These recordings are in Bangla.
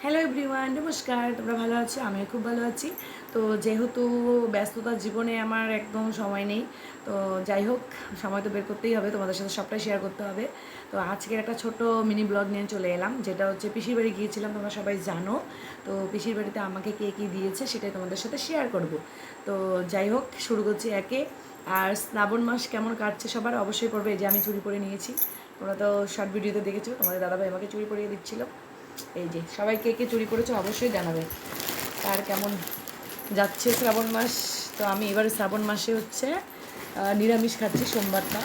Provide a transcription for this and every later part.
হ্যালো এভরিওয়ান, নমস্কার। তোমরা ভালো আছো? আমি খুব ভালো আছি। তো যেহেতু ব্যস্ততার জীবনে আমার একদম সময় নেই, তো যাই হোক, সময় তো বের করতেই হবে, তোমাদের সাথে সবটাই শেয়ার করতে হবে। তো আজকের একটা ছোট মিনি ব্লগ নিয়ে চলে এলাম, যেটা হচ্ছে পিসির বাড়ি গিয়েছিলাম, তোমরা সবাই জানো। তো পিসির বাড়িতে আমাকে কে কী দিয়েছে সেটাই তোমাদের সাথে শেয়ার করব। তো যাই হোক, শুরু করছি একে। আর শ্রাবণ মাস কেমন কাটছে সবার অবশ্যই পড়বে। এই যে আমি চুড়ি পরে নিয়েছি, তোমরা তো শর্ট ভিডিওতে দেখেছো, তোমাদের দাদাভাই আমাকে চুড়ি পরিয়ে দিচ্ছিলো। এই যে সবাই কে কে চুরি করেছো অবশ্যই জানাবে আর কেমন যাচ্ছে শ্রাবণ মাস। তো আমি এবারে শ্রাবণ মাসে হচ্ছে নিরামিষ খাচ্ছি সোমবারটা।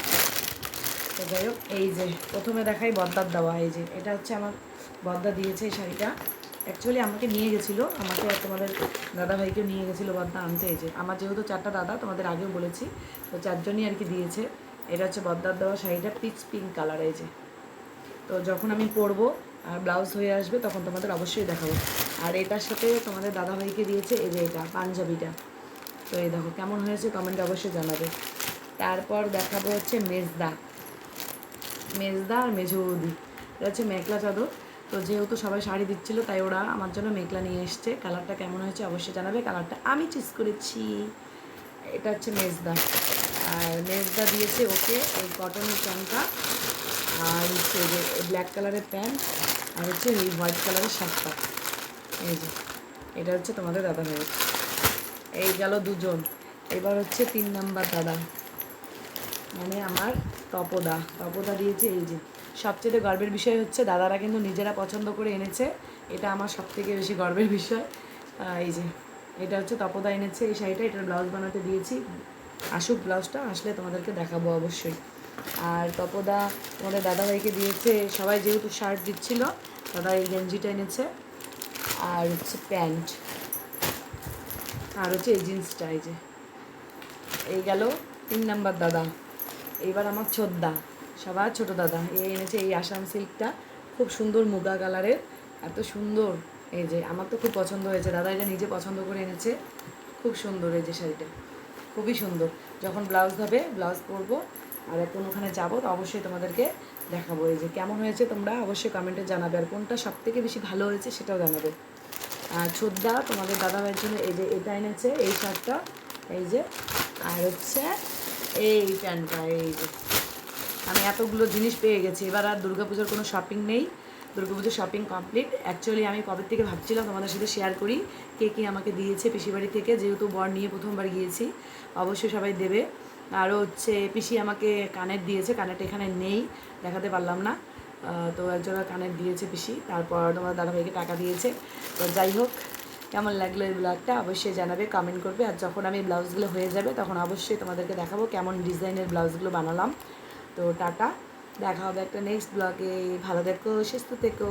তো যাই হোক, এই যে প্রথমে দেখাই বদ্দার দেওয়া। এই যে এটা হচ্ছে আমার বদ্দা দিয়েছে এই শাড়িটা। অ্যাকচুয়ালি আমাকে নিয়ে গেছিলো, আমাকে আর তোমাদের দাদাভাইকেও নিয়ে গেছিলো বদ্দা আনতে। এই যে আমার যেহেতু 4টা দাদা, তোমাদের আগেও বলেছি, তো 4জনই আর কি দিয়েছে। এটা হচ্ছে বদ্দার দেওয়া শাড়িটা, পিচ পিঙ্ক কালার। এই যে তো যখন আমি পরবো আর ব্লাউজ হয়ে আসবে তখন তোমাদের অবশ্যই দেখাবো। আর এটার সাথে তোমাদের দাদাভাইকে দিয়েছে এই যে এটা পাঞ্জাবিটা। তো এই দেখো কেমন হয়েছে কমেন্টে অবশ্যই জানাবে। তারপর দেখাবো হচ্ছে মেজদা আর মেঝো বৌদি। এটা হচ্ছে মেখলা চাদর। তো যেহেতু সবাই শাড়ি দিচ্ছিলো তাই ওরা আমার জন্য মেখলা নিয়ে এসছে। কালারটা কেমন হয়েছে অবশ্যই জানাবে। কালারটা আমি চুজ করেছি। এটা হচ্ছে মেজদা। আর মেজদা দিয়েছে ওকে এই কটনের প্যান্টটা, আর হচ্ছে যে ব্ল্যাক কালারের প্যান্ট, আর হচ্ছে এই হোয়াইট কালারের শার্টটা। এই যে এটা হচ্ছে তোমাদের দাদা ভাই। এই গেল দুজন। এবার হচ্ছে 3 নাম্বার দাদা, মানে আমার তপদা দিয়েছে। এই যে সবচেয়ে গর্বের বিষয় হচ্ছে দাদারা কিন্তু নিজেরা পছন্দ করে এনেছে, এটা আমার সবথেকে বেশি গর্বের বিষয়। এই যে এটা হচ্ছে তপদা এনেছে এই শাড়িটা, এটার ব্লাউজ বানাতে দিয়েছি। আসুক ব্লাউজটা, আসলে তোমাদেরকে দেখাবো অবশ্যই। আর তপদা তোমাদের দাদাভাইকে দিয়েছে, সবাই যেহেতু শার্ট দিচ্ছিল, দাদা এই গেঞ্জিটা এনেছে, আর হচ্ছে প্যান্ট, আর হচ্ছে এই জিন্সটা। এই যে এই গেল 3 নাম্বার দাদা। এইবার আমার ছোটদা, সবার ছোট দাদা, এনেছে এই আসাম সিল্কটা, খুব সুন্দর মুগা কালারের, এত সুন্দর। এই যে আমার তো খুব পছন্দ হয়েছে, দাদা এটা নিজে পছন্দ করে এনেছে, খুব সুন্দর। এই যে শাড়িটা খুবই সুন্দর। যখন ব্লাউজ হবে, ব্লাউজ পরবো আর এখন ওখানে যাবো, তো অবশ্যই তোমাদেরকে দেখাবো। এই যে কেমন হয়েছে তোমরা অবশ্যই কমেন্টে জানাবে, আর কোনটা সবথেকে বেশি ভালো হয়েছে সেটাও জানাবে। আর ছোটদা তোমাদের দাদাভাইয়ের জন্য এই যে এটা এনেছে, এই শার্টটা, এই যে, আর হচ্ছে এই প্যান্টটা। এই যে আমি এতগুলো জিনিস পেয়ে গেছি, এবার আর দুর্গাপুজোর কোনো শপিং নেই, দুর্গাপুজোর শপিং কমপ্লিট। অ্যাকচুয়ালি আমি কবে থেকে ভাবছিলাম তোমাদের সাথে শেয়ার করি কে কে আমাকে দিয়েছে পিসিবাড়ি থেকে, যেহেতু বর নিয়ে প্রথমবার গিয়েছি, অবশ্যই সবাই দেবে। আরও হচ্ছে পিসি আমাকে কানের দিয়েছে, কানেরটা এখানে নেই, দেখাতে পারলাম না। তো একজনের কানের দিয়েছে পিসি, তারপর তোমার দাদাভাইকে টাকা দিয়েছে। তো যাই হোক, কেমন লাগলো এই ব্লগটা অবশ্যই জানাবে, কমেন্ট করবে। আর যখন আমি ব্লাউজগুলো হয়ে যাবে তখন অবশ্যই তোমাদেরকে দেখাবো কেমন ডিজাইনের ব্লাউজগুলো বানালাম। তো টাটা, দেখা হবে একটা নেক্সট ব্লগে। ভালো থেকো, সুস্থ থেকো।